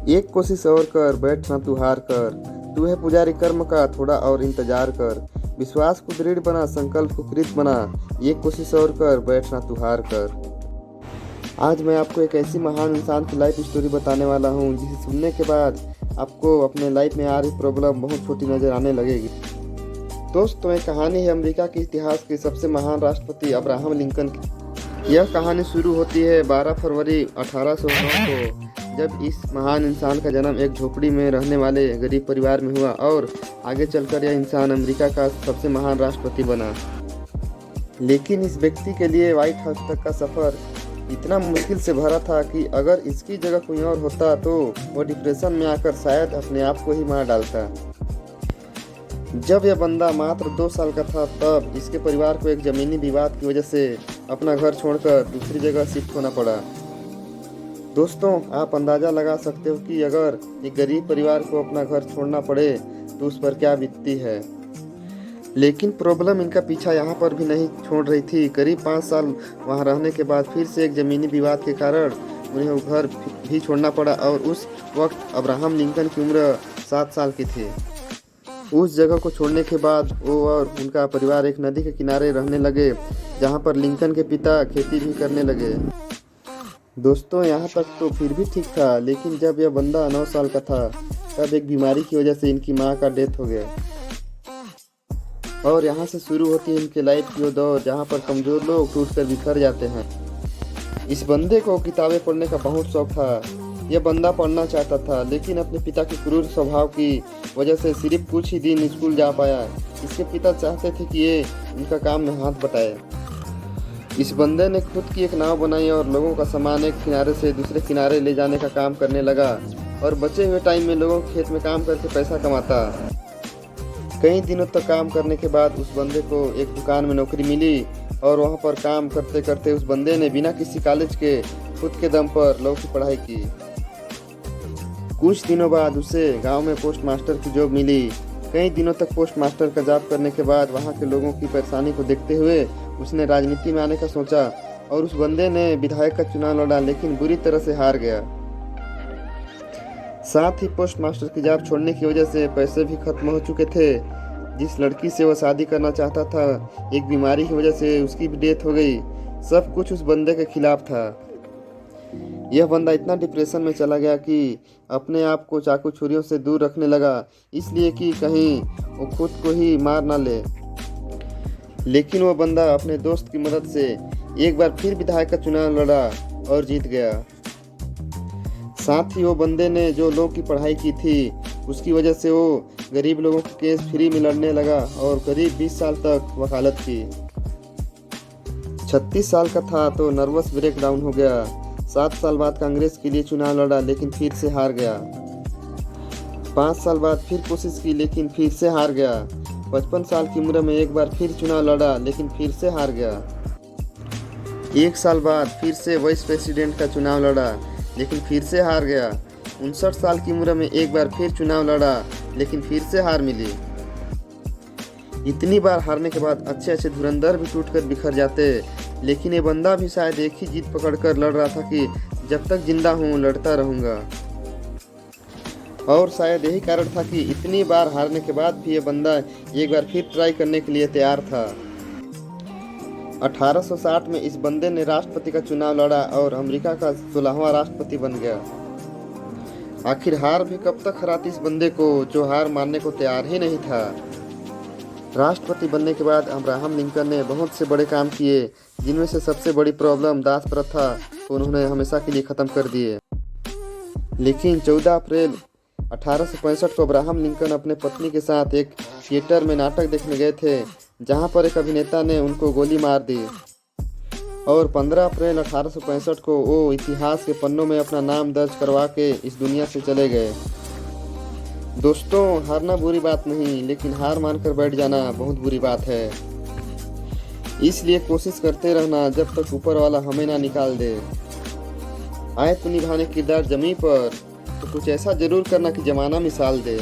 एक कोशिश और कर, बैठ ना तू हार कर। तू है पुजारी कर्म का, थोड़ा और इंतजार कर। विश्वास को दृढ़ बना, संकल्प को कृत बना। एक कोशिश और कर, बैठ ना तू हार कर। आज मैं आपको एक ऐसी महान इंसान की लाइफ स्टोरी बताने वाला हूँ जिसे सुनने के बाद आपको अपने लाइफ में आ रही प्रॉब्लम बहुत छोटी नजर आने लगेगी। दोस्तों, एक कहानी है अमेरिका के इतिहास के सबसे महान राष्ट्रपति अब्राहम लिंकन की। यह कहानी शुरू होती है 12 फरवरी 1809 को, जब इस महान इंसान का जन्म एक झोपड़ी में रहने वाले गरीब परिवार में हुआ और आगे चलकर यह इंसान अमेरिका का सबसे महान राष्ट्रपति बना। लेकिन इस व्यक्ति के लिए व्हाइट हाउस तक का सफ़र इतना मुश्किल से भरा था कि अगर इसकी जगह कोई और होता तो वो डिप्रेशन में आकर शायद अपने आप को ही मार डालता। जब यह बंदा मात्र 2 साल का था तब इसके परिवार को एक ज़मीनी विवाद की वजह से अपना घर छोड़कर दूसरी जगह शिफ्ट होना पड़ा। दोस्तों, आप अंदाज़ा लगा सकते हो कि अगर एक गरीब परिवार को अपना घर छोड़ना पड़े तो उस पर क्या बीतती है। लेकिन प्रॉब्लम इनका पीछा यहाँ पर भी नहीं छोड़ रही थी। करीब 5 साल वहाँ रहने के बाद फिर से एक ज़मीनी विवाद के कारण उन्हें वो घर भी छोड़ना पड़ा और उस वक्त अब्राहम लिंकन की उम्र 7 साल की थी। उस जगह को छोड़ने के बाद वो और उनका परिवार एक नदी के किनारे रहने लगे, जहाँ पर लिंकन के पिता खेती भी करने लगे। दोस्तों, यहाँ तक तो फिर भी ठीक था, लेकिन जब यह बंदा 9 साल का था तब एक बीमारी की वजह से इनकी माँ का डेथ हो गया और यहाँ से शुरू होती है इनके लाइफ की वो दौर जहाँ पर कमज़ोर लोग टूट कर बिखर जाते हैं। इस बंदे को किताबें पढ़ने का बहुत शौक था। यह बंदा पढ़ना चाहता था, लेकिन अपने पिता के क्रूर स्वभाव की वजह से सिर्फ कुछ ही दिन स्कूल जा पाया। इसके पिता चाहते थे कि ये उनका काम में हाथ बटाए। इस बंदे ने खुद की एक नाव बनाई और लोगों का सामान एक किनारे से दूसरे किनारे ले जाने का काम करने लगा और बचे हुए टाइम में लोगों के खेत में काम करके पैसा कमाता। कई दिनों तक काम करने के बाद उस बंदे को एक दुकान में नौकरी मिली और वहाँ पर काम करते करते उस बंदे ने बिना किसी कॉलेज के खुद के दम पर लॉ की पढ़ाई की। कुछ दिनों बाद उसे गांव में पोस्ट मास्टर की जॉब मिली। कई दिनों तक पोस्ट मास्टर का जॉब करने के बाद वहां के लोगों की परेशानी को देखते हुए उसने राजनीति में आने का सोचा और उस बंदे ने विधायक का चुनाव लड़ा, लेकिन बुरी तरह से हार गया। साथ ही पोस्ट मास्टर की जॉब छोड़ने की वजह से पैसे भी खत्म हो चुके थे। जिस लड़की से वह शादी करना चाहता था, एक बीमारी की वजह से उसकी भी डेथ हो गई। सब कुछ उस बंदे के खिलाफ था। यह बंदा इतना डिप्रेशन में चला गया कि अपने आप को चाकू छुरियों से दूर रखने लगा, इसलिए कि कहीं वो खुद को ही मार ना ले। लेकिन वो बंदा अपने दोस्त की मदद से एक बार फिर विधायक का चुनाव लड़ा और जीत गया। साथ ही वो बंदे ने जो लॉ की पढ़ाई की थी उसकी वजह से वो गरीब लोगों के केस फ्री में लड़ने लगा और करीब 20 साल तक वकालत की। 36 साल का था तो नर्वस ब्रेकडाउन हो गया। 7 साल बाद कांग्रेस के लिए चुनाव लड़ा, लेकिन फिर से हार गया। 5 साल बाद फिर कोशिश की, लेकिन फिर से हार गया। 55 साल की उम्र में एक बार फिर चुनाव लड़ा, लेकिन फिर से हार गया। 1 साल बाद फिर से वाइस प्रेसिडेंट का चुनाव लड़ा, लेकिन फिर से हार गया। 59 साल की उम्र में एक बार फिर चुनाव लड़ा, लेकिन फिर से हार मिली। इतनी बार हारने के बाद अच्छे अच्छे धुरंधर भी टूटकर बिखर जाते, लेकिन ये बंदा भी शायद एक ही जीत पकड़कर लड़ रहा था कि जब तक जिंदा हूँ लड़ता रहूँगा। और शायद यही कारण था कि इतनी बार हारने के बाद भी ये बंदा एक बार फिर ट्राई करने के लिए तैयार था। 1860 में इस बंदे ने राष्ट्रपति का चुनाव लड़ा और अमेरिका का 16वां राष्ट्रपति बन गया। आखिर हार भी कब तक हराती इस बंदे को, जो हार मानने को तैयार ही नहीं था। राष्ट्रपति बनने के बाद अब्राहम लिंकन ने बहुत से बड़े काम किए, जिनमें से सबसे बड़ी प्रॉब्लम दास प्रथा को उन्होंने हमेशा के लिए ख़त्म कर दिए। लेकिन 14 अप्रैल 1865 को अब्राहम लिंकन अपने पत्नी के साथ एक थिएटर में नाटक देखने गए थे, जहां पर एक अभिनेता ने उनको गोली मार दी और 15 अप्रैल 1865 को वो इतिहास के पन्नों में अपना नाम दर्ज करवा के इस दुनिया से चले गए। दोस्तों, हारना बुरी बात नहीं, लेकिन हार मानकर बैठ जाना बहुत बुरी बात है। इसलिए कोशिश करते रहना जब तक ऊपर वाला हमें ना निकाल दे। आए तो निभाने किरदार जमी पर, तो कुछ ऐसा जरूर करना कि जमाना मिसाल दे।